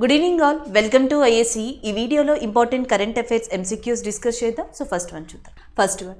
Good evening all, welcome to IAC. ఈ వీడియోలో important current affairs MCQs discuss చేద్దాం. So first one చూద్దాం. First one,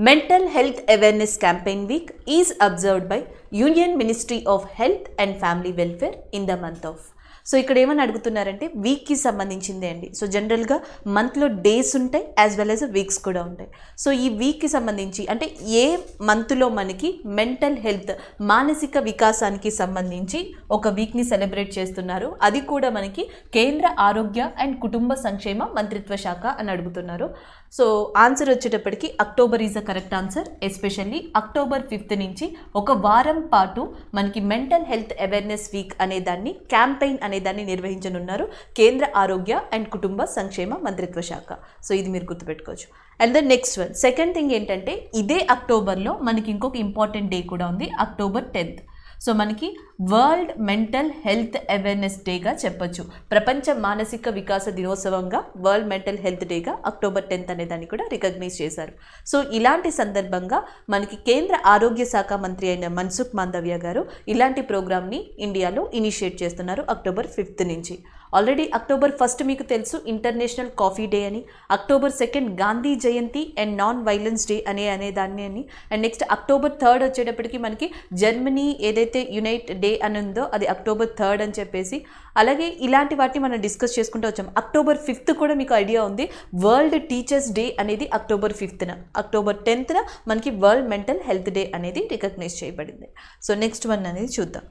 mental health awareness campaign week is observed by union ministry of health and family welfare in the month of. So ఇక్కడ ఏమని అడుగుతున్నారంటే వీక్కి సంబంధించిందే అండి. So జనరల్గా మంత్లో days ఉంటాయి యాజ్ వెల్ యాజ్ వీక్స్ కూడా ఉంటాయి. సో ఈ వీక్కి సంబంధించి అంటే ఏ మంత్లో మనకి మెంటల్ హెల్త్ మానసిక వికాసానికి సంబంధించి ఒక వీక్ని సెలబ్రేట్ చేస్తున్నారు, అది కూడా మనకి కేంద్ర ఆరోగ్య అండ్ కుటుంబ సంక్షేమ మంత్రిత్వ శాఖ అని అడుగుతున్నారు. సో ఆన్సర్ వచ్చేటప్పటికి October is a correct answer. Especially October 5th నుంచి ఒక వారం పాటు మనకి మెంటల్ హెల్త్ అవేర్నెస్ వీక్ అనేదాన్ని క్యాంపెయిన్ అనేదాన్ని నిర్వహించనున్నారు కేంద్ర ఆరోగ్య అండ్ కుటుంబ సంక్షేమ మంత్రిత్వ శాఖ. సో ఇది మీరు గుర్తుపెట్టుకోవచ్చు. And the next one, second thing ఏంటంటే ఇదే అక్టోబర్లో మనకి ఇంకొక ఇంపార్టెంట్ డే కూడా ఉంది, అక్టోబర్ 10th. సో మనకి వరల్డ్ మెంటల్ హెల్త్ అవేర్నెస్ డేగా చెప్పొచ్చు. ప్రపంచ మానసిక వికాస దినోత్సవంగా వరల్డ్ మెంటల్ హెల్త్ డేగా అక్టోబర్ 10th అనే దాన్ని కూడా రికగ్నైజ్ చేశారు. సో ఇలాంటి సందర్భంగా మనకి కేంద్ర ఆరోగ్య శాఖ మంత్రి అయిన మన్సుఖ్ మాండవ్య గారు ఇలాంటి ప్రోగ్రామ్ని ఇండియాలో ఇనిషియేట్ చేస్తున్నారు అక్టోబర్ 5th నుంచి. ఆల్రెడీ అక్టోబర్ 1st మీకు తెలుసు ఇంటర్నేషనల్ కాఫీ డే అని, October 2nd Gandhi Jayanti and non violence day అనే దాన్ని అని, అండ్ నెక్స్ట్ అక్టోబర్ 3rd వచ్చేటప్పటికి మనకి జర్మనీ ఏదైతే యునైట్ డే అని ఉందో అది అక్టోబర్ 3rd అని చెప్పేసి, అలాగే ఇలాంటి వాటిని మనం డిస్కస్ చేసుకుంటూ వచ్చాం. అక్టోబర్ 5th కూడా మీకు ఐడియా ఉంది, వరల్డ్ టీచర్స్ డే అనేది అక్టోబర్ 5th. అక్టోబర్ 10th మనకి వరల్డ్ మెంటల్ హెల్త్ డే అనేది రికగ్నైజ్ చేయబడింది. సో నెక్స్ట్ వన్ అనేది చూద్దాం.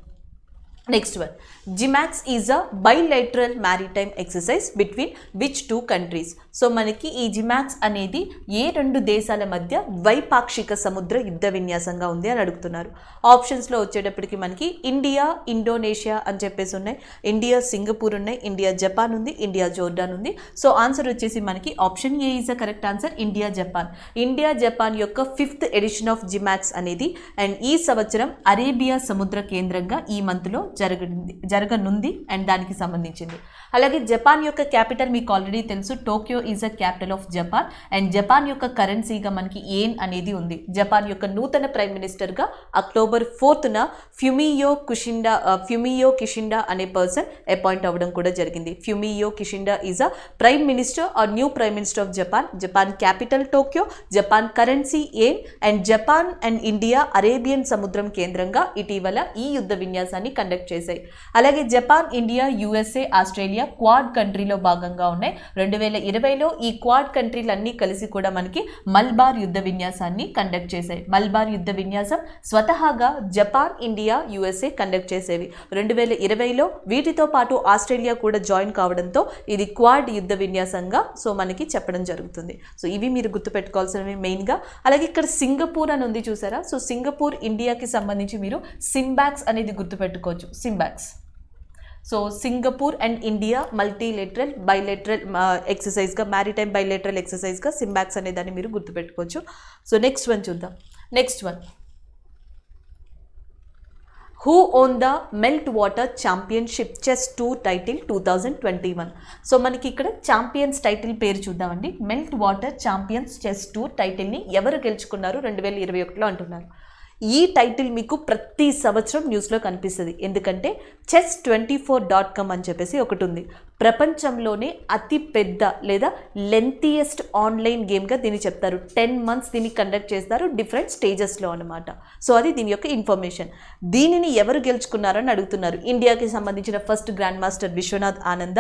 Next one, JIMEX is a bilateral maritime exercise between which 2 countries. So మనకి ఈ జిమాక్స్ అనేది ఏ 2 దేశాల మధ్య ద్వైపాక్షిక సముద్ర యుద్ధ విన్యాసంగా ఉంది అని అడుగుతున్నారు. ఆప్షన్స్లో వచ్చేటప్పటికి మనకి ఇండియా ఇండోనేషియా అని చెప్పేసి ఉన్నాయి, ఇండియా సింగపూర్ ఉన్నాయి, ఇండియా జపాన్ ఉంది, ఇండియా జోర్డాన్ ఉంది. సో ఆన్సర్ వచ్చేసి మనకి option A is a correct answer, India Japan. India Japan యొక్క 5th ఎడిషన్ ఆఫ్ జిమాక్స్ అనేది అండ్ ఈ సంవత్సరం అరేబియా సముద్ర కేంద్రంగా ఈ మంత్లో జరగనుంది అండ్ దానికి సంబంధించింది. అలాగే జపాన్ యొక్క క్యాపిటల్ మీకు ఆల్రెడీ తెలుసు, Tokyo is a capital of Japan. And Japan యొక్క కరెన్సీగా మనకి ఏన్ అనేది ఉంది. జపాన్ యొక్క నూతన ప్రైమ్ మినిస్టర్గా అక్టోబర్ 4th ఫ్యూమియో కిషిండా అనే పర్సన్ అపాయింట్ అవ్వడం కూడా జరిగింది. Fumio Kishida is a prime minister or new prime minister of Japan. Japan capital Tokyo, Japan currency yen and Japan and India Arabian సముద్రం కేంద్రంగా ఇటీవల ఈ యుద్ధ విన్యాసాన్ని కండక్ట్ చేశాయి. అలాగే Japan, India, USA, Australia quad కంట్రీలో భాగంగా ఉన్నాయి. 2020లో ఈ క్వాడ్ కంట్రీలన్నీ కలిసి కూడా మనకి మల్బార్ యుద్ధ విన్యాసాన్ని కండక్ట్ చేశాయి. మల్బార్ యుద్ధ విన్యాసం స్వతహాగా జపాన్, ఇండియా, యుఎస్ఏ కండక్ట్ చేసేవి. 2020లో వీటితో పాటు ఆస్ట్రేలియా కూడా జాయిన్ కావడంతో ఇది క్వాడ్ యుద్ధ విన్యాసంగా సో మనకి చెప్పడం జరుగుతుంది. సో ఇవి మీరు గుర్తుపెట్టుకోవాల్సినవి మెయిన్గా. అలాగే ఇక్కడ సింగపూర్ అని ఉంది చూసారా, సో సింగపూర్ ఇండియాకి సంబంధించి మీరు సింబాక్స్ అనేది గుర్తుపెట్టుకోవచ్చు, SIMBEX. So Singapore and India multilateral bilateral ఎక్సర్సైజ్గా, మ్యారిటైమ్ బైలేటరల్ ఎక్సర్సైజ్గా సింబాక్స్ అనే దాన్ని మీరు గుర్తుపెట్టుకోవచ్చు. సో నెక్స్ట్ వన్ చూద్దాం. Next one, who won the Meltwater championship chess tour title 2021. So మనకి ఇక్కడ ఛాంపియన్స్ టైటిల్ పేరు చూద్దామండి. Meltwater champions chess tour టైటిల్ని ఎవరు గెలుచుకున్నారు 2021లో అంటున్నారు. ఈ టైటిల్ మీకు ప్రతి సంవత్సరం న్యూస్లో కనిపిస్తుంది, ఎందుకంటే chess24.com అని చెప్పేసి ఒకటి ఉంది. ప్రపంచంలోనే అతి పెద్ద లేదా లెంతియెస్ట్ ఆన్లైన్ గేమ్గా దీన్ని చెప్తారు. 10 months దీన్ని కండక్ట్ చేస్తారు డిఫరెంట్ స్టేజెస్లో అనమాట. సో అది దీని యొక్క ఇన్ఫర్మేషన్. దీనిని ఎవరు గెలుచుకున్నారని అడుగుతున్నారు. ఇండియాకి సంబంధించిన ఫస్ట్ గ్రాండ్ మాస్టర్ విశ్వనాథ్ ఆనంద,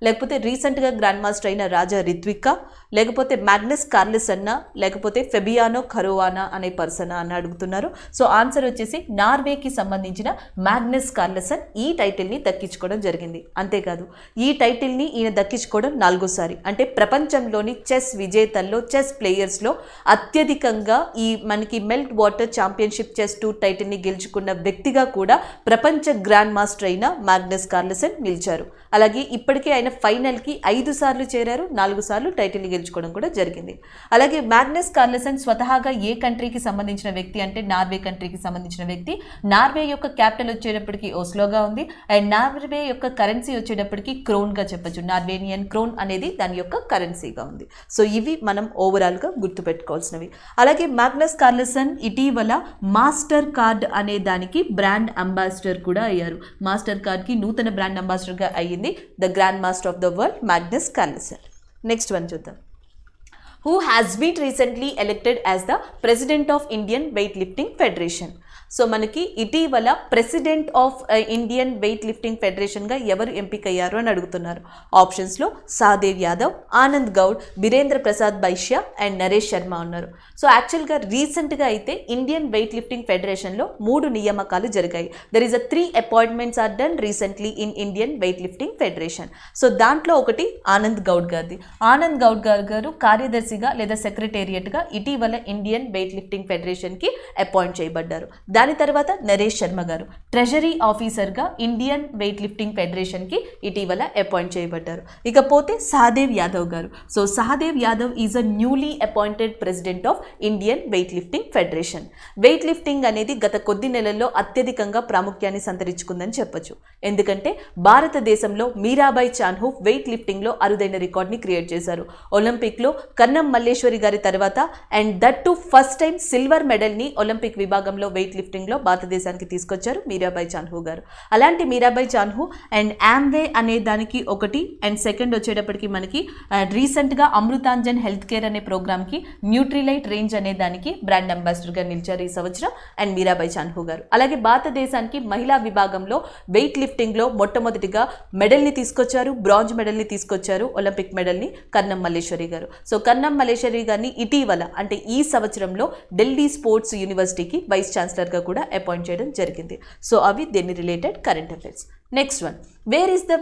లేకపోతే రీసెంట్గా గ్రాండ్ మాస్టర్ అయిన రాజా రిత్వికా, లేకపోతే మ్యాగ్నస్ కార్లెసన్, లేకపోతే ఫెబియానో కరోవానా అనే పర్సన్ అని అడుగుతున్నారు. సో ఆన్సర్ వచ్చేసి నార్వేకి సంబంధించిన మ్యాగ్నస్ కార్లెసన్ ఈ టైటిల్ని దక్కించుకోవడం జరిగింది. అంతేకాదు ఈ టైటిల్ని ఈయన దక్కించుకోవడం 4వసారి. అంటే ప్రపంచంలోని చెస్ విజేతల్లో, చెస్ ప్లేయర్స్లో అత్యధికంగా ఈ మనకి Meltwater championship chess tour టైటిల్ని గెలుచుకున్న వ్యక్తిగా కూడా ప్రపంచ గ్రాండ్ మాస్టర్ అయిన మ్యాగ్నస్ కార్లెసన్ నిలిచారు. అలాగే ఇప్పటికే ఆయన ఆయన ఫైనల్కి 5 సార్లు చేరారు, 4 సార్లు టైటిల్ గెలుచుకోవడం కూడా జరిగింది. అలాగే మ్యాగ్నస్ కార్ల్సన్ స్వతహాగా ఏ కంట్రీకి సంబంధించిన వ్యక్తి అంటే నార్వే కంట్రీకి సంబంధించిన వ్యక్తి. నార్వే యొక్క క్యాపిటల్ వచ్చేటప్పటికి ఓస్లోగా ఉంది. అండ్ నార్వే యొక్క కరెన్సీ వచ్చేటప్పటికి క్రోన్గా చెప్పొచ్చు. నార్వేనియన్ క్రోన్ అనేది దాని యొక్క కరెన్సీగా ఉంది. సో ఇవి మనం ఓవరాల్గా గుర్తుపెట్టుకోవాల్సినవి. అలాగే మ్యాగ్నస్ కార్ల్సన్ ఇటీవల మాస్టర్ కార్డ్ అనే దానికి బ్రాండ్ అంబాసిడర్ కూడా అయ్యారు. మాస్టర్ కార్డ్కి నూతన బ్రాండ్ అంబాసిడర్గా అయ్యింది the grand master of the world Magnus Carlsen. Next one చూద్దాం. Who has been recently elected as the President of Indian Weightlifting Federation? So మనకి ఇటీవల president of Indian weight lifting ఫెడరేషన్గా ఎవరు ఎంపికయ్యారు అని అడుగుతున్నారు. ఆప్షన్స్లో సహదేవ్ యాదవ్, ఆనంద్ గౌడ్, బీరేంద్ర ప్రసాద్ బైశ్య అండ్ నరేష్ శర్మ ఉన్నారు. సో యాక్చువల్గా రీసెంట్గా అయితే ఇండియన్ వెయిట్ లిఫ్టింగ్ ఫెడరేషన్లో 3 నియామకాలు జరిగాయి. There is 3 appointments are done recently in Indian wait lifting federation. So దాంట్లో ఒకటి ఆనంద్ గౌడ్ గారిది. ఆనంద్ గౌడ్ గారు కార్యదర్శిగా లేదా సెక్రటేరియట్గా ఇటీవల ఇండియన్ వెయిట్ లిఫ్టింగ్ ఫెడరేషన్కి అపాయింట్ చేయబడ్డారు. దాని తర్వాత నరేష్ శర్మ గారు ట్రెజరీ ఆఫీసర్గా ఇండియన్ వెయిట్ లిఫ్టింగ్ ఫెడరేషన్కి ఇటీవల అపాయింట్ చేయబడ్డారు. ఇకపోతే సహదేవ్ యాదవ్ గారు. So Sahadev Yadav is a newly appointed president of Indian wait lifting federation. Weight lifting అనేది గత కొద్ది నెలల్లో అత్యధికంగా ప్రాముఖ్యాన్ని సంతరించుకుందని చెప్పొచ్చు. ఎందుకంటే భారతదేశంలో మీరాబాయి చాన్హు వెయిట్ లిఫ్టింగ్లో అరుదైన రికార్డ్ని క్రియేట్ చేశారు. ఒలింపిక్లో కన్నం మల్లేశ్వరి గారి తర్వాత and that to first time silver మెడల్ని ఒలింపిక్ విభాగంలో వెయిట్ లిఫ్టింగ్లో భారతదేశానికి తీసుకొచ్చారు మీరాబాయి చాన్హు గారు. అలాంటి మీరాబాయి చాన్హు అండ్ యామ్వే అనే దానికి ఒకటి అండ్ సెకండ్ వచ్చేటప్పటికి మనకి రీసెంట్గా అమృతాంజన్ హెల్త్ కేర్ అనే ప్రోగ్రామ్కి న్యూట్రిలైట్ రేంజ్ అనే దానికి బ్రాండ్ అంబాసిడర్గా నిలిచారు ఈ సంవత్సరం అండ్ మీరాబాయి చాన్హు గారు. అలాగే భారతదేశానికి మహిళా విభాగంలో వెయిట్ లిఫ్టింగ్లో మొట్టమొదటిగా మెడల్ని తీసుకొచ్చారు, బ్రాంజ్ మెడల్ని తీసుకొచ్చారు, ఒలింపిక్ మెడల్ని కన్నం మల్లేశ్వరి గారు. సో కన్నం మల్లేశ్వరి గారిని ఇటీవల అంటే ఈ సంవత్సరంలో ఢిల్లీ స్పోర్ట్స్ యూనివర్సిటీకి వైస్ ఛాన్సలర్గా కూడా అపాయింట్ చేయడం జరిగింది. సో అవి దీని related current affairs. Next one, where is the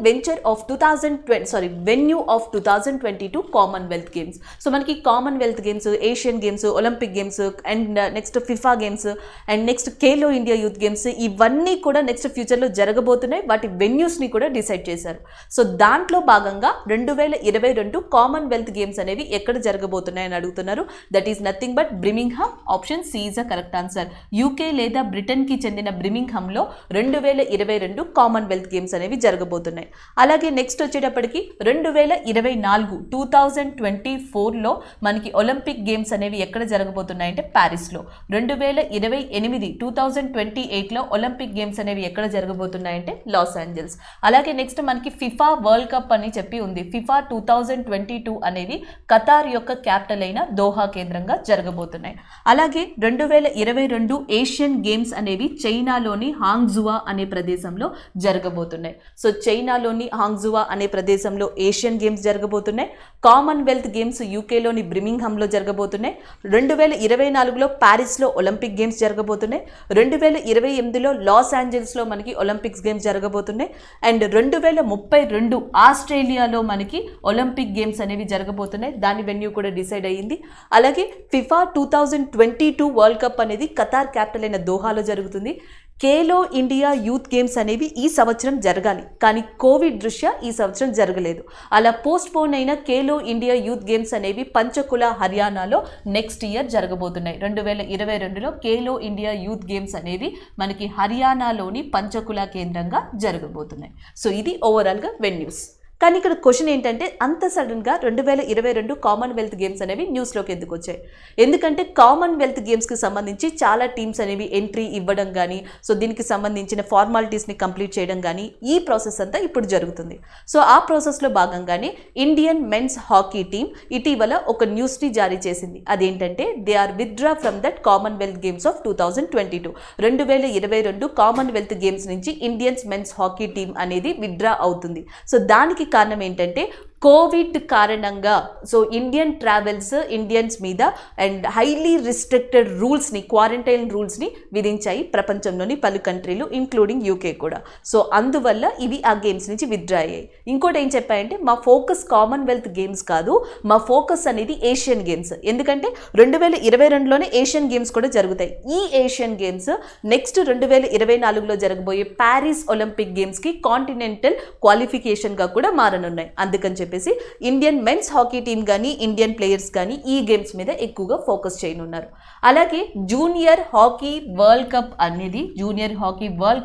venue of 2022 Commonwealth games? So మనకి Commonwealth games, Asian games, Olympic games and next FIFA games and next Khelo India youth games ఇవన్నీ కూడా నెక్స్ట్ ఫ్యూచర్లో జరగబోతున్నాయి. వాటి వెన్యూస్ని కూడా డిసైడ్ చేశారు. సో దాంట్లో భాగంగా 2022 కామన్వెల్త్ గేమ్స్ అనేవి ఎక్కడ జరగబోతున్నాయని అడుగుతున్నారు. That is nothing but Birmingham. Option C is a correct answer. UK లేదా బ్రిటన్కి చెందిన బ్రిమింగ్హామ్లో 2022 కామన్వెల్త్ గేమ్స్ అనేవి జరగబోతున్నాయి. అలాగే నెక్స్ట్ వచ్చేటప్పటికి 2024లో మనకి ఒలింపిక్ గేమ్స్ అనేవి ఎక్కడ జరగబోతున్నాయంటే ప్యారిస్లో. 2028లో ఒలింపిక్ గేమ్స్ అనేవి ఎక్కడ జరగబోతున్నాయంటే లాస్ ఏంజల్స్. అలాగే నెక్స్ట్ మనకి ఫిఫా వరల్డ్ కప్ అని చెప్పి ఉంది. ఫిఫా 2022 అనేవి ఖతార్ యొక్క క్యాపిటల్ అయిన దోహా కేంద్రంగా జరగబోతున్నాయి. అలాగే 2022 ఏషియన్ గేమ్స్ అనేవి చైనాలోని హాంగ్జువా అనే ప్రదేశంలో జరగబోతున్నాయి. సో చైనాలోని హాంగ్జువా అనే ప్రదేశంలో ఏషియన్ గేమ్స్ జరగబోతున్నాయి. కామన్వెల్త్ గేమ్స్ యూకేలోని బ్రిమింగ్హామ్లో జరగబోతున్నాయి. 2024లో ప్యారిస్లో ఒలింపిక్ గేమ్స్ జరగబోతున్నాయి. 2028లో లాస్ ఏంజల్స్లో మనకి ఒలింపిక్స్ గేమ్స్ జరగబోతున్నాయి. అండ్ 2032 ఆస్ట్రేలియాలో మనకి ఒలింపిక్ గేమ్స్ అనేవి జరగబోతున్నాయి. దాని వెన్యూ కూడా డిసైడ్ అయ్యింది. అలాగే ఫిఫా 2022 వరల్డ్ కప్ అనేది ఖతార్ క్యాపిటల్ అయిన దోహాలో జరుగుతుంది. ఖేలో ఇండియా యూత్ గేమ్స్ అనేవి ఈ సంవత్సరం జరగాలి, కానీ కోవిడ్ దృష్ట్యా ఈ సంవత్సరం జరగలేదు. అలా పోస్ట్ పోన్ అయిన ఖేలో ఇండియా యూత్ గేమ్స్ అనేవి పంచకుల హర్యానాలో నెక్స్ట్ ఇయర్ జరగబోతున్నాయి. 2022లో ఖేలో ఇండియా యూత్ గేమ్స్ అనేవి మనకి హర్యానాలోని పంచకుల కేంద్రంగా జరగబోతున్నాయి. సో ఇది ఓవరాల్గా వెన్యూస్. కానీ ఇక్కడ క్వశ్చన్ ఏంటంటే అంత సడన్గా 2022 కామన్వెల్త్ గేమ్స్ అనేవి న్యూస్లోకి ఎందుకు వచ్చాయి? ఎందుకంటే కామన్వెల్త్ గేమ్స్కి సంబంధించి చాలా టీమ్స్ అనేవి ఎంట్రీ ఇవ్వడం కానీ, సో దీనికి సంబంధించిన ఫార్మాలిటీస్ని కంప్లీట్ చేయడం కానీ ఈ ప్రాసెస్ అంతా ఇప్పుడు జరుగుతుంది. సో ఆ ప్రాసెస్లో భాగంగానే ఇండియన్ మెన్స్ హాకీ టీమ్ ఇటీవల ఒక న్యూస్ని జారీ చేసింది. అదేంటంటే they are withdraw from that Commonwealth games of 2022. 2022 Commonwealth games నుంచి ఇండియన్స్ మెన్స్ హాకీ టీమ్ అనేది విత్డ్రా అవుతుంది. సో దానికి కారణం ఏంటంటే కోవిడ్ కారణంగా సో ఇండియన్ ట్రావెల్స్ ఇండియన్స్ మీద అండ్ హైలీ రిస్ట్రిక్టెడ్ రూల్స్ని, క్వారంటైన్ రూల్స్ని విధించాయి ప్రపంచంలోని పలు కంట్రీలు ఇంక్లూడింగ్ యూకే కూడా. సో అందువల్ల ఇవి ఆ గేమ్స్ నుంచి విత్డ్రా అయ్యాయి. ఇంకోటి ఏం చెప్పాయంటే మా ఫోకస్ కామన్వెల్త్ గేమ్స్ కాదు, మా ఫోకస్ అనేది ఏషియన్ గేమ్స్. ఎందుకంటే 2022లోనే ఏషియన్ గేమ్స్ కూడా జరుగుతాయి. ఈ ఏషియన్ గేమ్స్ నెక్స్ట్ 2024లో జరగబోయే ప్యారిస్ ఒలింపిక్ గేమ్స్కి కాంటినెంటల్ క్వాలిఫికేషన్గా కూడా మారనున్నాయి. అందుకని చెప్పేసి ఇండియన్ మెన్స్ హాకీ టీం కానీ ఇండియన్ ప్లేయర్స్ కానీ ఈ గేమ్స్ మీద ఎక్కువగా ఫోకస్ చేయనున్నారు. అలాగే జూనియర్ హాకీ వరల్డ్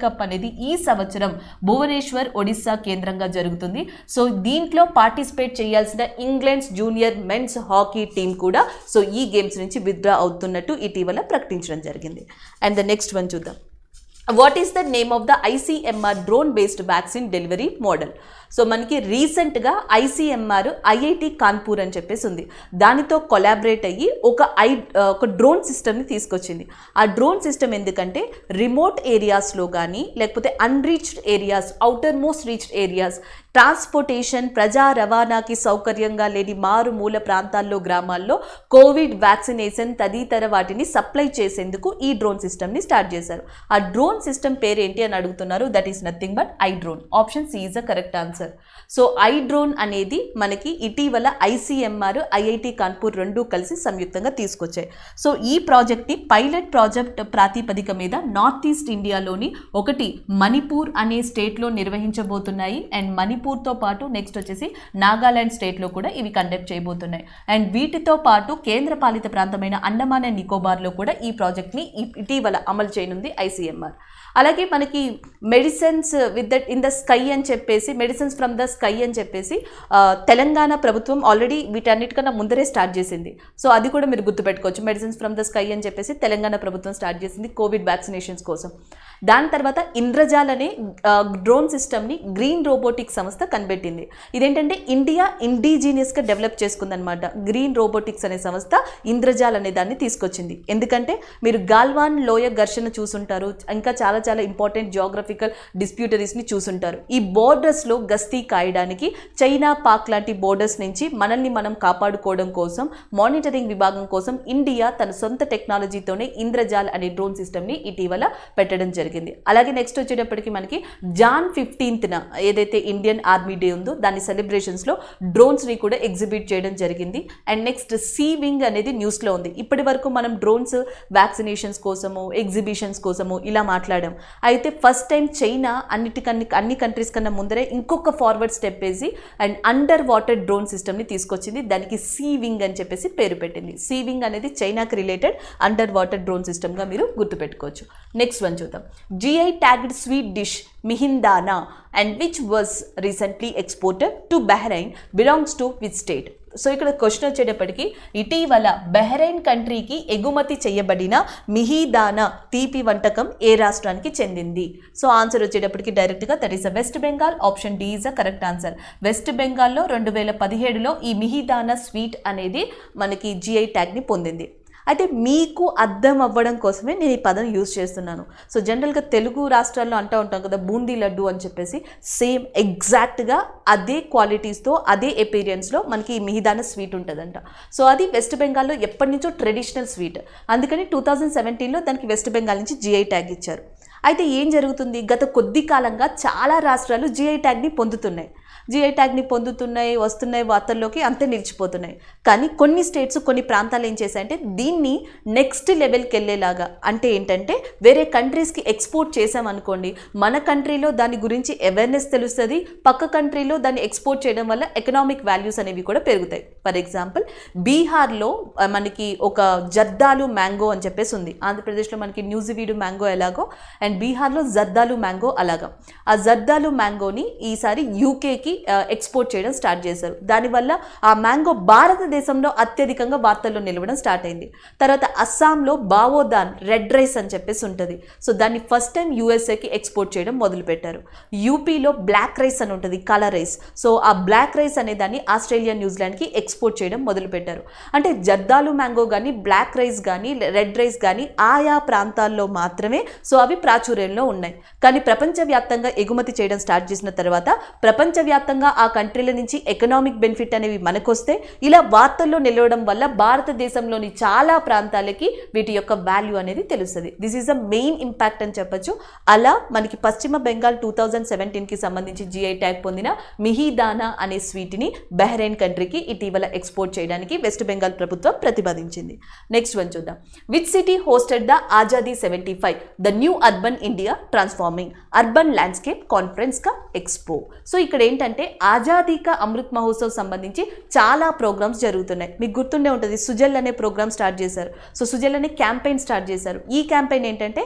కప్ అనేది ఈ సంవత్సరం భువనేశ్వర్ ఒడిస్సా కేంద్రంగా జరుగుతుంది. సో దీంట్లో పార్టిసిపేట్ చేయాల్సిన England junior men's hockey team కూడా సో ఈ గేమ్స్ నుంచి విత్డ్రా అవుతున్నట్టు ఇటీవల ప్రకటించడం జరిగింది. అండ్ ద నెక్స్ట్ వన్ చూద్దాం. What is the name of the ICMR drone based vaccine delivery model? So మనకి రీసెంట్గా ICMR IIT కాన్పూర్ అని చెప్పేసి ఉంది. దానితో కొలాబరేట్ అయ్యి ఒక డ్రోన్ సిస్టమ్ని తీసుకొచ్చింది. ఆ డ్రోన్ సిస్టమ్ ఎందుకంటే రిమోట్ ఏరియాస్లో కానీ లేకపోతే unreached areas, outer most reached areas, transportation ప్రజా రవాణాకి సౌకర్యంగా లేని మారుమూల ప్రాంతాల్లో, గ్రామాల్లో కోవిడ్ వ్యాక్సినేషన్ తదితర వాటిని సప్లై చేసేందుకు ఈ డ్రోన్ సిస్టమ్ని స్టార్ట్ చేశారు. ఆ డ్రోన్ సిస్టమ్ పేరు ఏంటి అని అడుగుతున్నారు. That is nothing but iDrone. Option C is the correct answer. So iDrone అనేది మనకి ఇటీవల ICMR IIT కాన్పూర్ రెండు కలిసి సంయుక్తంగా తీసుకొచ్చాయి. సో ఈ ప్రాజెక్ట్ని పైలట్ ప్రాజెక్ట్ ప్రాతిపదిక మీద నార్త్ ఈస్ట్ ఇండియాలోని ఒకటి మణిపూర్ అనే స్టేట్లో నిర్వహించబోతున్నాయి. అండ్ మణిపూర్తో పాటు నెక్స్ట్ వచ్చేసి నాగాలాండ్ స్టేట్లో కూడా ఇవి కండక్ట్ చేయబోతున్నాయి. అండ్ వీటితో పాటు కేంద్ర పాలిత ప్రాంతమైన అండమాన్ అండ్ నికోబార్లో కూడా ఈ ప్రాజెక్ట్ని ఇటీవల అమలు చేయనుంది ICMR. అలాగే మనకి మెడిసిన్స్ ఇన్ ద స్కై అని చెప్పేసి, మెడిసిన్స్ ఫ్రమ్ ద స్కై అని చెప్పేసి తెలంగాణ ప్రభుత్వం ఆల్రెడీ వీటన్నిటికన్నా ముందరే స్టార్ట్ చేసింది. సో అది కూడా మీరు గుర్తుపెట్టుకోవచ్చు. మెడిసిన్స్ ఫ్రమ్ ద స్కై అని చెప్పేసి తెలంగాణ ప్రభుత్వం స్టార్ట్ చేసింది కోవిడ్ వ్యాక్సినేషన్స్ కోసం. దాని తర్వాత ఇంద్రజాల్ అనే డ్రోన్ సిస్టమ్ని గ్రీన్ రోబోటిక్స్ సంస్థ కనిపెట్టింది. ఇదేంటంటే ఇండియా ఇండిజీనియస్గా డెవలప్ చేసుకుందనమాట. గ్రీన్ రోబోటిక్స్ అనే సంస్థ ఇంద్రజాల్ అనే దాన్ని తీసుకొచ్చింది. ఎందుకంటే మీరు గాల్వాన్ లోయ ఘర్షణ చూసుంటారు, ఇంకా చాలా చాలా ఇంపార్టెంట్ జియోగ్రఫికల్ డిస్ప్యూటరీస్ని చూసుంటారు. ఈ బోర్డర్స్లో గస్తీ కాయడానికి చైనా, పాక్ లాంటి బోర్డర్స్ నుంచి మనల్ని మనం కాపాడుకోవడం కోసం మానిటరింగ్ విభాగం కోసం ఇండియా తన సొంత టెక్నాలజీతోనే ఇంద్రజాల్ అనే డ్రోన్ సిస్టమ్ని ఇటీవల పెట్టడం జరిగింది. అలాగే నెక్స్ట్ వచ్చేటప్పటికి మనకి జాన్ 15న ఏదైతే ఇండియన్ ఆర్మీ డే ఉందో దాని సెలబ్రేషన్స్లో డ్రోన్స్ని కూడా ఎగ్జిబిట్ చేయడం జరిగింది. అండ్ నెక్స్ట్ సీ వింగ్ అనేది న్యూస్లో ఉంది. ఇప్పటి వరకు మనం డ్రోన్స్ వ్యాక్సినేషన్స్ కోసము, ఎగ్జిబిషన్స్ కోసము ఇలా మాట్లాడాం. అయితే ఫస్ట్ టైం చైనా అన్ని కంట్రీస్ కన్నా ముందరే ఇంకొక ఫార్వర్డ్ స్టెప్ వేసి అండ్ అండర్ వాటర్ డ్రోన్ సిస్టమ్ని తీసుకొచ్చింది. దానికి సీ వింగ్ అని చెప్పేసి పేరు పెట్టింది. సీ వింగ్ అనేది చైనాకి రిలేటెడ్ అండర్ వాటర్ డ్రోన్ సిస్టమ్గా మీరు గుర్తుపెట్టుకోవచ్చు. నెక్స్ట్ వన్ చూద్దాం. GI tagged sweet dish Mihindana and which was recently exported to Bahrain belongs to which state? So ఇక్కడ క్వశ్చన్ వచ్చేటప్పటికి ఇటీవల బహ్రెయిన్ కంట్రీకి ఎగుమతి చేయబడిన మిహిదానా తీపి వంటకం ఏ రాష్ట్రానికి చెందింది? సో ఆన్సర్ వచ్చేటప్పటికి డైరెక్ట్గా that is West Bengal. Option D is a correct answer. West బెంగాల్లో 2017లో ఈ మిహిదానా స్వీట్ అనేది మనకి GI ట్యాగ్ని పొందింది. అయితే మీకు అర్థం అవ్వడం కోసమే నేను ఈ పదం యూజ్ చేస్తున్నాను. సో జనరల్గా తెలుగు రాష్ట్రాల్లో అంటూ ఉంటాం కదా బూందీ లడ్డు అని చెప్పేసి, సేమ్ ఎగ్జాక్ట్గా అదే క్వాలిటీస్తో అదే ఎపీరియన్స్లో మనకి ఈ మిహిదానా స్వీట్ ఉంటుందంట. సో అది వెస్ట్ బెంగాల్లో ఎప్పటి నుంచో ట్రెడిషనల్ స్వీట్. అందుకని 2017లో దానికి వెస్ట్ బెంగాల్ నుంచి GI ట్యాగ్ ఇచ్చారు. అయితే ఏం జరుగుతుంది, గత కొద్ది కాలంగా చాలా రాష్ట్రాలు GI ట్యాగ్ని పొందుతున్నాయి. GI ట్యాగ్ని పొందుతున్నాయి, వస్తున్నాయి వార్తల్లోకి, అంతే నిలిచిపోతున్నాయి. కానీ కొన్ని స్టేట్స్, కొన్ని ప్రాంతాలు ఏం చేశాయంటే దీన్ని నెక్స్ట్ లెవెల్కి వెళ్ళేలాగా, అంటే ఏంటంటే వేరే కంట్రీస్కి ఎక్స్పోర్ట్ చేసామనుకోండి, మన కంట్రీలో దాని గురించి అవేర్నెస్ తెలుస్తుంది, పక్క కంట్రీలో దాన్ని ఎక్స్పోర్ట్ చేయడం వల్ల ఎకనామిక్ వాల్యూస్ అనేవి కూడా పెరుగుతాయి. ఫర్ ఎగ్జాంపుల్ బీహార్లో మనకి ఒక జర్దాలు మ్యాంగో అని చెప్పేసి ఉంది. ఆంధ్రప్రదేశ్లో మనకి న్యూజివీడు మ్యాంగో ఎలాగో అండ్ బీహార్లో జర్దాలు మ్యాంగో అలాగా. ఆ జర్దాలు మ్యాంగోని ఈసారి యూకేకి ఎక్స్పోర్ట్ చేయడం స్టార్ట్ చేశారు. దానివల్ల ఆ మ్యాంగో భారతదేశంలో అత్యధికంగా వార్తల్లో నిలవడం స్టార్ట్ అయింది. తర్వాత అస్సాంలో బావోదాన్ రెడ్ రైస్ అని చెప్పేసి ఉంటుంది. సో దాన్ని ఫస్ట్ టైం యూఎస్ఏకి ఎక్స్పోర్ట్ చేయడం మొదలుపెట్టారు. యూపీలో బ్లాక్ రైస్ అని ఉంటుంది, కలర్ రైస్. సో ఆ బ్లాక్ రైస్ అనే దాన్ని ఆస్ట్రేలియా, న్యూజిలాండ్కి ఎక్స్పోర్ట్ చేయడం మొదలుపెట్టారు. అంటే జర్దాలు మ్యాంగో కానీ, బ్లాక్ రైస్ కానీ, రెడ్ రైస్ కానీ ఆయా ప్రాంతాల్లో మాత్రమే సో అవి ప్రాచుర్యంలో ఉన్నాయి. కానీ ప్రపంచవ్యాప్తంగా ఎగుమతి చేయడం స్టార్ట్ చేసిన తర్వాత ప్రపంచవ్యాప్తంగా ప్రపంచవ్యాప్తంగా ఆ కంట్రీల నుంచి ఎకనామిక్ బెనిఫిట్ అనేవి మనకొస్తే ఇలా వార్తల్లో నిలవడం వల్ల భారతదేశంలోని చాలా ప్రాంతాలకి వీటి యొక్క వాల్యూ అనేది తెలుస్తుంది. This is a main impact అని చెప్పొచ్చు. అలా మనకి పశ్చిమ బెంగాల్ 2017కి సంబంధించి జిఐ ట్యాగ్ పొందిన మిహిదానా అనే స్వీట్ని బహ్రెయిన్ కంట్రీకి ఇటీవల ఎక్స్పోర్ట్ చేయడానికి వెస్ట్ బెంగాల్ ప్రభుత్వం ప్రతిపాదించింది. నెక్స్ట్ వన్ చూద్దాం. Which city hosted the Azadi 75 the new urban India transforming urban landscape conference కా ఎక్స్పో. సో ఇక్కడ ఏంటంటే ఆజాదీ కా అమృత్ మహోత్సవ్ సంబంధించి చాలా ప్రోగ్రామ్స్ జరుగుతున్నాయి. మీకు గుర్తుండే ఉంటుంది, సుజల్ అనే ప్రోగ్రామ్ స్టార్ట్ చేశారు. సో సుజల్ అనే క్యాంపెయిన్ స్టార్ట్ చేశారు. ఈ క్యాంపెయిన్ ఏంటంటే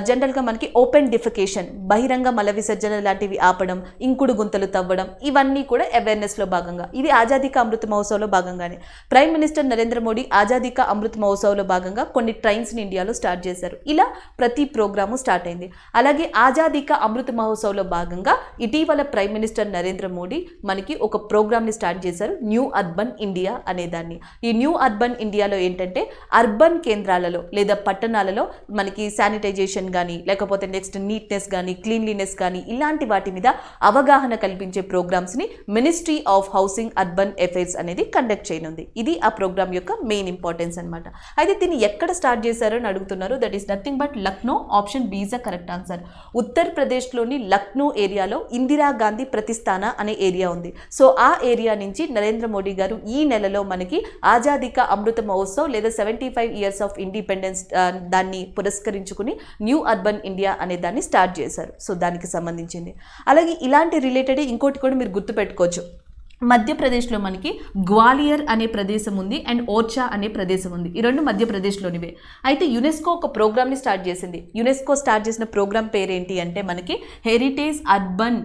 జనరల్గా మనకి ఓపెన్ డిఫికేషన్, బహిరంగ మల విసర్జన లాంటివి ఆపడం, ఇంకుడు గుంతలు తవ్వడం, ఇవన్నీ కూడా అవేర్నెస్లో భాగంగా. ఇది ఆజాదీ కా అమృత్ మహోత్సవ్లో భాగంగానే ప్రైమ్ మినిస్టర్ నరేంద్ర మోడీ ఆజాదీ కా అమృత్ మహోత్సవ్లో భాగంగా కొన్ని ట్రైన్స్ని ఇండియాలో స్టార్ట్ చేశారు. ఇలా ప్రతి ప్రోగ్రాము స్టార్ట్ అయింది. అలాగే ఆజాదీ కా అమృత్ మహోత్సవ్లో భాగంగా ఇటీవల ప్రైమ్ మినిస్టర్ నరేంద్ర మోడీ మనకి ఒక ప్రోగ్రామ్ని స్టార్ట్ చేశారు, న్యూ అర్బన్ ఇండియా అనేదాన్ని. ఈ న్యూ అర్బన్ ఇండియాలో ఏంటంటే అర్బన్ కేంద్రాలలో లేదా పట్టణాలలో మనకి శానిటైజేషన్ కానీ, లేకపోతే నెక్స్ట్ నీట్నెస్ కానీ, క్లీన్లీనెస్ కానీ, ఇలాంటి వాటి మీద అవగాహన కల్పించే ప్రోగ్రామ్స్ని ministry of housing urban affairs అనేది కండక్ట్ చేయనుంది. ఇది ఆ ప్రోగ్రామ్ యొక్క మెయిన్ ఇంపార్టెన్స్ అనమాట. అయితే దీన్ని ఎక్కడ స్టార్ట్ చేశారో అని అడుగుతున్నారు. That is nothing but Lucknow. Option B is the correct answer. ఉత్తరప్రదేశ్లోని లక్నో ఏరియాలో ఇందిరాగాంధీ ప్రతిస్థాన అనే ఏరియా ఉంది. సో ఆ ఏరియా నుంచి నరేంద్ర మోడీ గారు ఈ నెలలో మనకి ఆజాదీ కా అమృత మహోత్సవ్ లేదా 75 ఇయర్స్ ఆఫ్ ఇండిపెండెన్స్ దాన్ని పురస్కరించుకుని న్యూ అర్బన్ ఇండియా అనే దాన్ని స్టార్ట్ చేశారు. సో దానికి సంబంధించింది. అలాగే ఇలాంటి రిలేటెడ్ ఇంకోటి కూడా మీరు గుర్తుపెట్టుకోవచ్చు. మధ్యప్రదేశ్లో మనకి గ్వాలియర్ అనే ప్రదేశం ఉంది అండ్ ఓర్చా అనే ప్రదేశం ఉంది. ఈ రెండు మధ్యప్రదేశ్లోనివే. అయితే యునెస్కో ఒక ప్రోగ్రామ్ని స్టార్ట్ చేసింది. యునెస్కో స్టార్ట్ చేసిన ప్రోగ్రామ్ పేరేంటి అంటే మనకి హెరిటేజ్ అర్బన్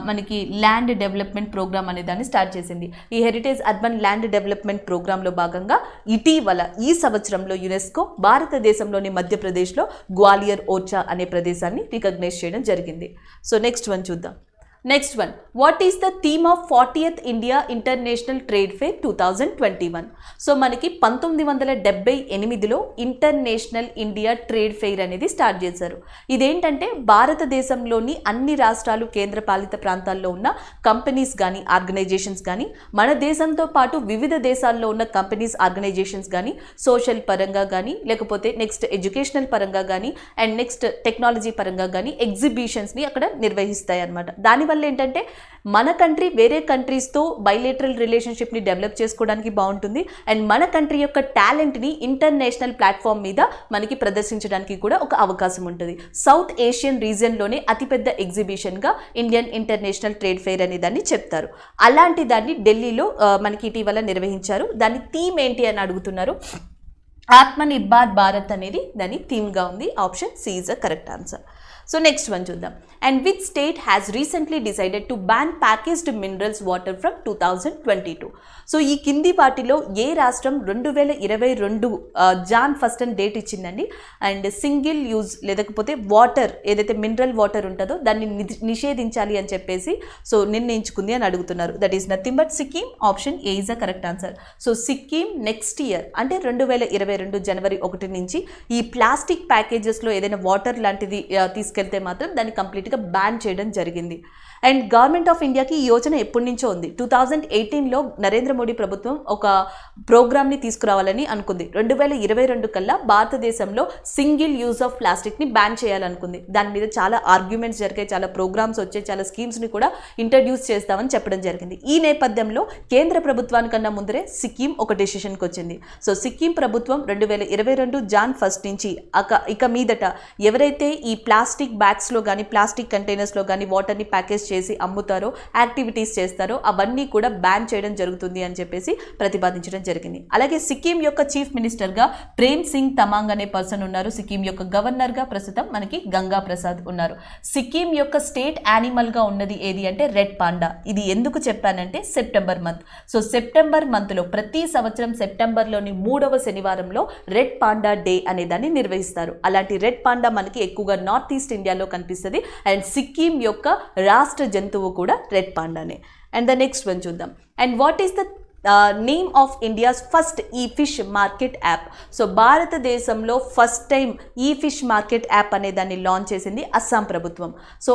మనకి ల్యాండ్ డెవలప్మెంట్ ప్రోగ్రామ్ అనే దాన్ని స్టార్ట్ చేసింది. ఈ హెరిటేజ్ అర్బన్ ల్యాండ్ డెవలప్మెంట్ ప్రోగ్రాంలో భాగంగా ఇటీవల ఈ సంవత్సరంలో యునెస్కో భారతదేశంలోని మధ్యప్రదేశ్లో గ్వాలియర్ ఓర్చా అనే ప్రదేశాన్ని రికగ్నైజ్ చేయడం జరిగింది. సో నెక్స్ట్ వన్ చూద్దాం. Next one, what is the theme of 40th India international trade fair 2021? So మనకి 1978లో ఇంటర్నేషనల్ ఇండియా ట్రేడ్ ఫెయిర్ అనేది స్టార్ట్ చేశారు. ఇదేంటంటే భారతదేశంలోని అన్ని రాష్ట్రాలు, కేంద్రపాలిత ప్రాంతాల్లో ఉన్న కంపెనీస్ కానీ, ఆర్గనైజేషన్స్ కానీ, మన దేశంతో పాటు వివిధ దేశాల్లో ఉన్న కంపెనీస్, ఆర్గనైజేషన్స్ కానీ సోషల్ పరంగా కానీ, లేకపోతే నెక్స్ట్ ఎడ్యుకేషనల్ పరంగా కానీ, అండ్ నెక్స్ట్ టెక్నాలజీ పరంగా కానీ ఎగ్జిబిషన్స్ని అక్కడ నిర్వహిస్తాయి అన్నమాట. దానివల్ల ఏంటంటే మన కంట్రీ వేరే కంట్రీస్తో బైలేటరల్ రిలేషన్షిప్ని డెవలప్ చేసుకోవడానికి బాగుంటుంది. అండ్ మన కంట్రీ యొక్క టాలెంట్ని ఇంటర్నేషనల్ ప్లాట్ఫామ్ మీద మనకి ప్రదర్శించడానికి కూడా ఒక అవకాశం ఉంటుంది. సౌత్ ఏషియన్ రీజియన్లోనే అతిపెద్ద ఎగ్జిబిషన్గా ఇండియన్ ఇంటర్నేషనల్ ట్రేడ్ ఫెయిర్ అనే దాన్ని చెప్తారు. అలాంటి దాన్ని ఢిల్లీలో మనకి ఇటీవల నిర్వహించారు. దాని థీమ్ ఏంటి అని అడుగుతున్నారు. ఆత్మనిర్భర్ భారత్ అనేది దాని థీమ్గా ఉంది. Option C is the correct answer. So next one చూద్దాం. And which state has recently decided to ban packaged minerals water from 2022? So ఈ కింది వాటిలో ఏ రాష్ట్రం 2022 జాన్ 1 అని డేట్ ఇచ్చిందండి అండ్ సింగిల్ యూజ్ లేకపోతే వాటర్ ఏదైతే మినరల్ వాటర్ ఉంటుందో దాన్ని నిషేధించాలి అని చెప్పేసి సో నిర్ణయించుకుంది అని అడుగుతున్నారు. That is nothing but Sikkim. Option A is the correct answer. So Sikkim next year అంటే 2022 జనవరి 1 నుంచి ఈ ప్లాస్టిక్ ప్యాకేజెస్లో ఏదైనా వాటర్ లాంటిది తీసుకెళ్తే మాత్రం దాన్ని కంప్లీట్గా బ్యాన్ చేయడం జరిగింది. అండ్ గవర్నమెంట్ ఆఫ్ ఇండియాకి ఈ యోజన ఎప్పటి నుంచో ఉంది. 2018లో నరేంద్ర మోడీ ప్రభుత్వం ఒక ప్రోగ్రామ్ని తీసుకురావాలని అనుకుంది. 2022 కల్లా భారతదేశంలో సింగిల్ యూజ్ ఆఫ్ ప్లాస్టిక్ని బ్యాన్ చేయాలనుకుంది. దాని మీద చాలా ఆర్గ్యుమెంట్స్ జరిగాయి, చాలా ప్రోగ్రామ్స్ వచ్చాయి, చాలా స్కీమ్స్ని కూడా ఇంట్రడ్యూస్ చేస్తామని చెప్పడం జరిగింది. ఈ నేపథ్యంలో కేంద్ర ప్రభుత్వానికన్నా ముందరే సిక్కిం ఒక డెసిషన్కి వచ్చింది. సో సిక్కిం ప్రభుత్వం 2022 జాన్ 1 నుంచి ఇక మీదట ఎవరైతే ఈ ప్లాస్టిక్ బ్యాగ్స్లో కానీ, ప్లాస్టిక్ కంటైనర్స్లో కానీ వాటర్ని ప్యాకేజ్ చేసి అమ్ముతారో, యాక్టివిటీస్ చేస్తారో అవన్నీ కూడా బ్యాన్ చేయడం జరుగుతుంది అని చెప్పేసి ప్రతిపాదించడం జరిగింది. అలాగే సిక్కిం యొక్క చీఫ్ మినిస్టర్గా ప్రేమ్ సింగ్ తమాంగ్ అనే పర్సన్ ఉన్నారు. సిక్కిం యొక్క గవర్నర్గా ప్రస్తుతం మనకి గంగా ప్రసాద్ ఉన్నారు. సిక్కిం యొక్క స్టేట్ యానిమల్గా ఉన్నది ఏది అంటే రెడ్ పాండా. ఇది ఎందుకు చెప్పానంటే సెప్టెంబర్ మంత్. సో సెప్టెంబర్ మంత్లో ప్రతి సంవత్సరం సెప్టెంబర్లోని 3వ శనివారంలో రెడ్ పాండా డే అనే దాన్ని నిర్వహిస్తారు. అలాంటి రెడ్ పాండా మనకి ఎక్కువగా నార్త్ ఈస్ట్ ఇండియాలో కనిపిస్తుంది. అండ్ సిక్కిం యొక్క రాష్ట్ర జంతువు కూడా రెడ్ పాండానే. అండ్ ద నెక్స్ట్ వన్ చూద్దాం. And what is the name of India's first ఈ ఫిష్ మార్కెట్ యాప్. సో భారతదేశంలో ఫస్ట్ టైం ఈ ఫిష్ మార్కెట్ యాప్ అనే దాన్ని లాంచ్ చేసింది అస్సాం ప్రభుత్వం. సో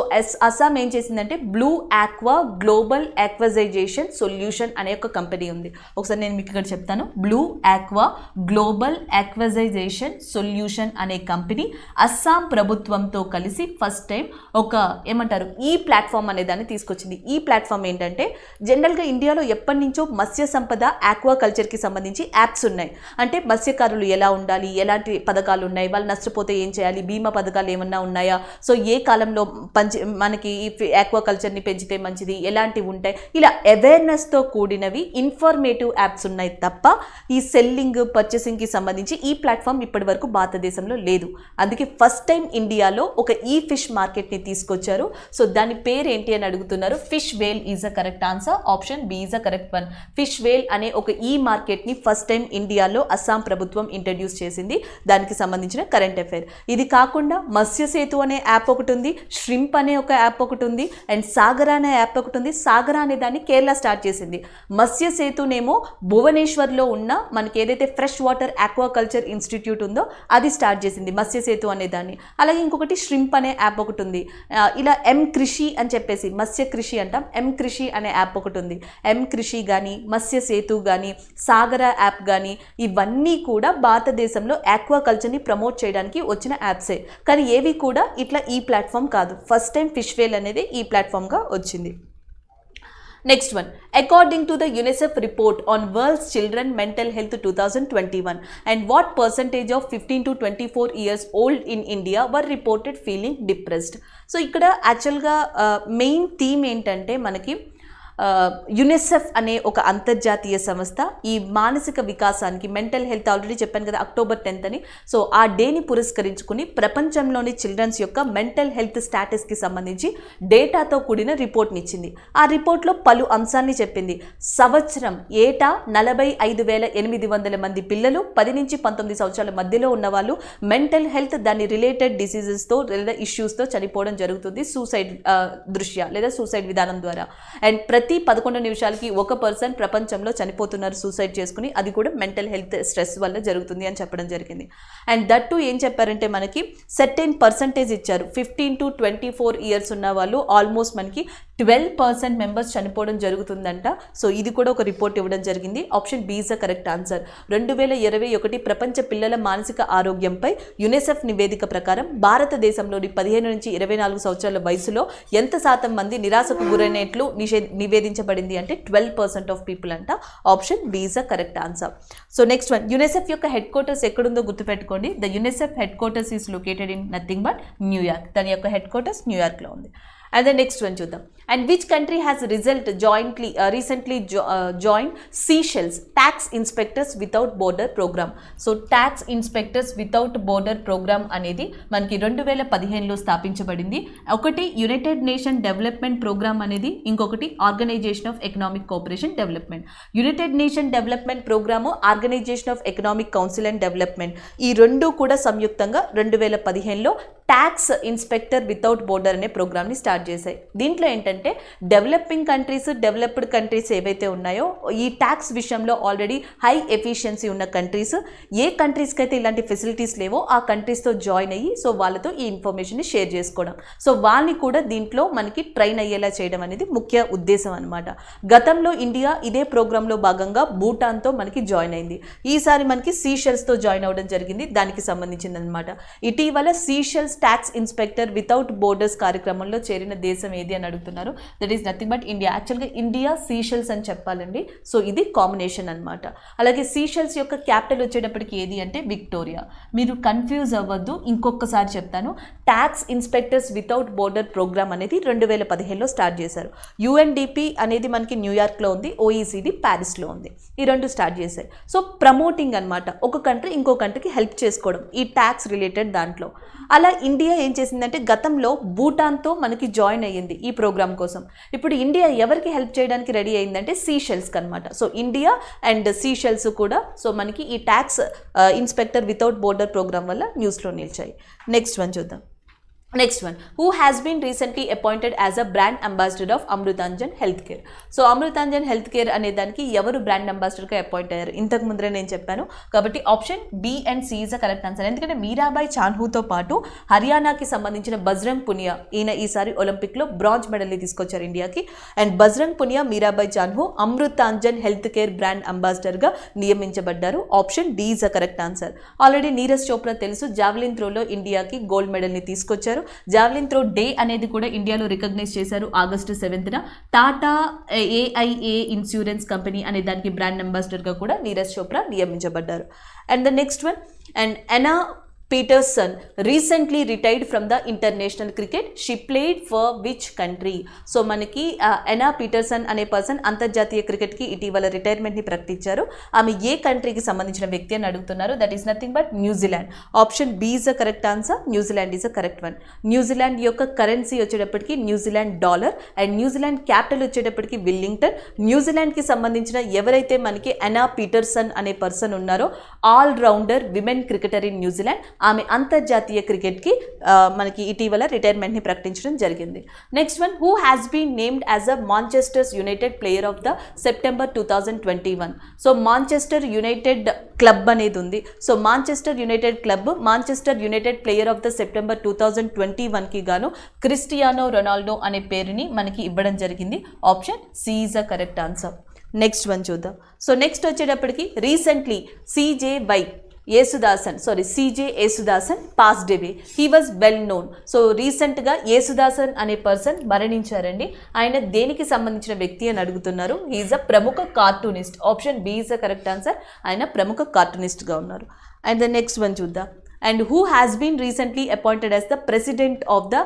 అస్సాం ఏం చేసిందంటే బ్లూ ఆక్వా గ్లోబల్ ఆక్వజైజేషన్ సొల్యూషన్ అనే ఒక కంపెనీ ఉంది. ఒకసారి నేను మీకు ఇక్కడ చెప్తాను. బ్లూ ఆక్వా గ్లోబల్ ఆక్వజైజేషన్ సొల్యూషన్ అనే కంపెనీ అస్సాం ప్రభుత్వంతో కలిసి ఫస్ట్ టైం ఒక ఏమంటారు ఈ ప్లాట్ఫామ్ అనే దాన్ని తీసుకొచ్చింది. ఈ ప్లాట్ఫామ్ ఏంటంటే జనరల్గా ఇండియాలో ఎప్పటి నుంచో మత్స్య సంపద ఆక్వా కల్చర్కి సంబంధించి యాప్స్ ఉన్నాయి. అంటే మత్స్యకారులు ఎలా ఉండాలి, ఎలాంటి పథకాలు ఉన్నాయి, వాళ్ళు నష్టపోతే ఏం చేయాలి, బీమా పథకాలు ఏమన్నా ఉన్నాయా, సో ఏ కాలంలో మనకి ఆక్వా కల్చర్ని పెంచితే మంచిది, ఎలాంటివి ఉంటాయి, ఇలా అవేర్నెస్తో కూడినవి ఇన్ఫర్మేటివ్ యాప్స్ ఉన్నాయి తప్ప ఈ సెల్లింగ్ పర్చేసింగ్కి సంబంధించి ఈ ప్లాట్ఫామ్ ఇప్పటి వరకు భారతదేశంలో లేదు. అందుకే ఫస్ట్ టైం ఇండియాలో ఒక ఈ ఫిష్ మార్కెట్ని తీసుకొచ్చారు. సో దాని పేరు ఏంటి అని అడుగుతున్నారు. Fishvale is a correct answer. Option B is a correct one. Fishvale అనే ఒక ఈ మార్కెట్ని ఫస్ట్ టైం ఇండియాలో అస్సాం ప్రభుత్వం ఇంట్రడ్యూస్ చేసింది. దానికి సంబంధించిన కరెంట్ అఫైర్. ఇది కాకుండా మత్స్య సేతు అనే యాప్ ఒకటి ఉంది, ష్రింప్ అనే ఒక యాప్ ఒకటి ఉంది, అండ్ సాగరా అనే యాప్ ఒకటి ఉంది. సాగరా అనే దాన్ని కేరళ స్టార్ట్ చేసింది. మత్స్య సేతునేమో భువనేశ్వర్లో ఉన్న మనకి ఏదైతే ఫ్రెష్ వాటర్ ఆక్వాకల్చర్ ఇన్స్టిట్యూట్ ఉందో అది స్టార్ట్ చేసింది మత్స్య సేతు అనే దాన్ని. అలాగే ఇంకొకటి ష్రింప్ అనే యాప్ ఒకటి ఉంది. ఇలా ఎం కృషి అని చెప్పేసి మత్స్య కృషి అంటాం, ఎం కృషి అనే యాప్ ఒకటి ఉంది. ఎం కృషి కానీ మత్స్య సేతు కానీ సాగర యాప్ కానీ ఇవన్నీ కూడా భారతదేశంలో ఆక్వాకల్చర్ని ప్రమోట్ చేయడానికి వచ్చిన యాప్సే. కానీ ఏవి కూడా ఇట్లా ఈ ప్లాట్ఫామ్ కాదు. ఫస్ట్ టైం ఫిష్ వేల్ అనేది ఈ ప్లాట్ఫామ్గా వచ్చింది. Next one, according to the UNICEF report on World's Children Mental Health 2021, and what percentage of 15 to 24 years old in India were reported feeling depressed? So ikkada actual ga main theme entante manaki UNICEF అనే ఒక అంతర్జాతీయ సంస్థ ఈ మానసిక వికాసానికి mental health already చెప్పాను కదా October 10th అని. సో ఆ డేని పురస్కరించుకుని ప్రపంచంలోని చిల్డ్రన్స్ యొక్క మెంటల్ హెల్త్ స్టాటస్కి సంబంధించి డేటాతో కూడిన రిపోర్ట్ని ఇచ్చింది. ఆ రిపోర్ట్లో పలు అంశాన్ని చెప్పింది. సంవత్సరం ఏటా 45,800 మంది పిల్లలు 10 నుంచి 19 సంవత్సరాల మధ్యలో ఉన్నవాళ్ళు మెంటల్ హెల్త్ దాని రిలేటెడ్ డిసీజెస్తో లేదా ఇష్యూస్తో చనిపోవడం జరుగుతుంది సూసైడ్ దృష్ట్యా లేదా సూసైడ్ విధానం ద్వారా. అండ్ ప్రతి 11 నిమిషాలకి ఒక పర్సన్ ప్రపంచంలో చనిపోతున్నారు సూసైడ్ చేసుకుని. అది కూడా మెంటల్ హెల్త్ స్ట్రెస్ వల్ల జరుగుతుంది అని చెప్పడం జరిగింది. అండ్ దట్ టు ఏం చెప్పారంటే మనకి సర్టెన్ పర్సంటేజ్ ఇచ్చారు. 15 to 24 ఇయర్స్ ఉన్న వాళ్ళు ఆల్మోస్ట్ మనకి 12% మెంబర్స్ చనిపోవడం జరుగుతుందంట. సో ఇది కూడా ఒక రిపోర్ట్ ఇవ్వడం జరిగింది. Option B is the correct answer. 2021 ప్రపంచ పిల్లల మానసిక ఆరోగ్యంపై యునిసెఫ్ నివేదిక ప్రకారం భారతదేశంలోని 15 నుంచి 24 సంవత్సరాల వయసులో ఎంత శాతం మంది నిరాశకు గురైనట్లు నివేదించబడింది అంటే 12% ఆఫ్ పీపుల్ అంట. Option B is the correct answer. So next one, UNICEF యొక్క హెడ్ క్వార్టర్స్ ఎక్కడుందో గుర్తుపెట్టుకోండి. The UNICEF headquarters is located in nothing but New York. దాని యొక్క హెడ్ క్వార్టర్స్ న్యూయార్క్లో ఉంది. And the next one చూద్దాం. And which country has recently joined Seychelles Tax Inspectors Without Border Program? So Tax Inspectors Without Border Program అనేది మనకి 2015లో స్థాపించబడింది. ఒకటి United nation development programme అనేది, ఇంకొకటి organisation of economic cooperation development. United nation development programme, organisation of economic council and development ఈ రెండు కూడా సంయుక్తంగా 2015లో ట్యాక్స్ ఇన్స్పెక్టర్ వితౌట్ బోర్డర్ అనే ప్రోగ్రామ్ని స్టార్ట్ చేశాయి. దీంట్లో ఏంటంటే డెవలపింగ్ కంట్రీస్, డెవలప్డ్ కంట్రీస్ ఏవైతే ఉన్నాయో ఈ ట్యాక్స్ విషయంలో ఆల్రెడీ హై ఎఫిషియన్సీ ఉన్న కంట్రీస్, ఏ కంట్రీస్కి అయితే ఇలాంటి ఫెసిలిటీస్ లేవో ఆ కంట్రీస్తో జాయిన్ అయ్యి సో వాళ్ళతో ఈ ఇన్ఫర్మేషన్ని షేర్ చేసుకోవడం, సో వాళ్ళని కూడా దీంట్లో మనకి ట్రైన్ అయ్యేలా చేయడం అనేది ముఖ్య ఉద్దేశం అనమాట. గతంలో ఇండియా ఇదే ప్రోగ్రాంలో భాగంగా భూటాన్తో మనకి జాయిన్ అయింది. ఈసారి మనకి సీషెల్స్తో జాయిన్ అవ్వడం జరిగింది. దానికి సంబంధించింది అనమాట. ఇటీవల Seychelles tax inspector without borders కార్యక్రమంలో చేరిన దేశం ఏది అని అడుగుతున్నారు. That is nothing but India. యాక్చువల్గా ఇండియా సీషెల్స్ అని చెప్పాలండి. సో ఇది కాంబినేషన్ అనమాట. అలాగే సీషెల్స్ యొక్క క్యాపిటల్ వచ్చేటప్పటికి ఏది అంటే విక్టోరియా. మీరు కన్ఫ్యూజ్ అవ్వద్దు, ఇంకొకసారి చెప్తాను. Tax inspectors without border programme అనేది 2015లో స్టార్ట్ చేశారు. యుఎన్డిపి అనేది మనకి న్యూయార్క్లో ఉంది, ఓఈసీడీ ప్యారిస్లో ఉంది. ఈ రెండు స్టార్ట్ చేశాయి. సో ప్రమోటింగ్ అనమాట, ఒక కంట్రీ ఇంకో కంట్రీకి హెల్ప్ చేసుకోవడం ఈ ట్యాక్స్ రిలేటెడ్ దాంట్లో. అలా ఇండియా ఏం చేసిందంటే గతంలో భూటాన్తో మనకి జాయిన్ అయ్యింది ఈ ప్రోగ్రామ్ కోసం. ఇప్పుడు ఇండియా ఎవరికి హెల్ప్ చేయడానికి రెడీ అయిందంటే సీషెల్స్కి అనమాట. సో ఇండియా అండ్ సీషెల్స్ కూడా సో మనకి ఈ tax inspector without border programme వల్ల న్యూస్లో నిలిచాయి. నెక్స్ట్ వన్ చూద్దాం. Next one, who has been recently appointed as a brand ambassador of Amrutanjan health care. So Amrutanjan health care అనే దానికి ఎవరు బ్రాండ్ అంబాసిడర్గా అపాయింట్ అయ్యారు, ఇంతకు ముందరే నేను చెప్పాను కాబట్టి option B and C is the correct answer. ఎందుకంటే మీరాబాయ్ చాన్హూతో పాటు హర్యానాకి సంబంధించిన బజరంగ్ పునియా, ఈయన ఈసారి ఒలింపిక్లో బ్రాంజ్ మెడల్ని తీసుకొచ్చారు ఇండియాకి. And Bajrang Punia, Mirabai Chanu Amrutanjan health care brand అంబాసిడర్గా నియమించబడ్డారు. Option D is the correct answer. Already Neeraj Chopra తెలుసు, జావ్లిన్ త్రోలో ఇండియాకి గోల్డ్ మెడల్ని తీసుకొచ్చారు. జావ్లిన్ త్రో డే అనేది కూడా ఇండియాలో రికగ్నైజ్ చేశారు August 7th. Tata AIA insurance company అనే దానికి బ్రాండ్ అంబాసిడర్గా కూడా నీరజ్ చోప్రా నియమించబడ్డారు. And the next one, and Anna Peterson recently retired from the international cricket. She played for which country. So మనకి ఎనా పీటర్సన్ అనే పర్సన్ అంతర్జాతీయ క్రికెట్కి ఇటీవల రిటైర్మెంట్ని ప్రకటించారు. ఆమె ఏ కంట్రీకి సంబంధించిన వ్యక్తి అని అడుగుతున్నారు. That is nothing but New Zealand. Option B is the correct answer. New Zealand is the correct one. New Zealand యొక్క కరెన్సీ వచ్చేటప్పటికి New Zealand dollar and New Zealand capital వచ్చేటప్పటికి విల్లింగ్టన్. న్యూజిలాండ్కి సంబంధించిన ఎవరైతే మనకి ఎనా పీటర్సన్ అనే పర్సన్ ఉన్నారో all rounder women cricketer in New Zealand, ఆమె అంతర్జాతీయ క్రికెట్కి మనకి ఇటీవల రిటైర్మెంట్ని ప్రకటించడం జరిగింది. Next one, who has been named as a Manchester's United player of the September 2021. So Manchester United club అనేది ఉంది. So Manchester United club Manchester United player of the September 2021కి గాను క్రిస్టియానో రొనాల్డో అనే పేరుని మనకి ఇవ్వడం జరిగింది. Option C is the correct answer. Next one చూద్దాం. సో నెక్స్ట్ వచ్చేటప్పటికి recently CJ Yesudasan passed away. He was well known. So రీసెంట్గా యేసుదాసన్ అనే పర్సన్ మరణించారండి. ఆయన దేనికి సంబంధించిన వ్యక్తి అని అడుగుతున్నారు. హీఈస్ అ ప్రముఖ cartoonist. Option B is the correct answer. ఆయన ప్రముఖ కార్టూనిస్ట్గా ఉన్నారు. అండ్ ద నెక్స్ట్ వన్ చూద్దాం. And who has been recently appointed as the president of the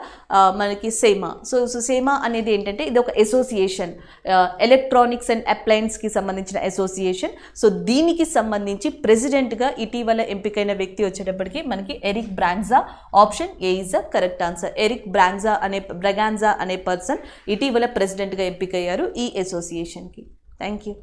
మనకి సేమా. సో సేమా అనేది ఏంటంటే ఇది ఒక అసోసియేషన్, ఎలక్ట్రానిక్స్ అండ్ అప్లయన్స్కి సంబంధించిన అసోసియేషన్. సో దీనికి సంబంధించి ప్రెసిడెంట్గా ఇటీవల ఎంపికైన వ్యక్తి వచ్చేటప్పటికి మనకి Eric Braganza. Option A is the correct answer. Eric Braganza అనే పర్సన్ ఇటీవల ప్రెసిడెంట్గా ఎంపికయ్యారు ఈ అసోసియేషన్కి. Thank you.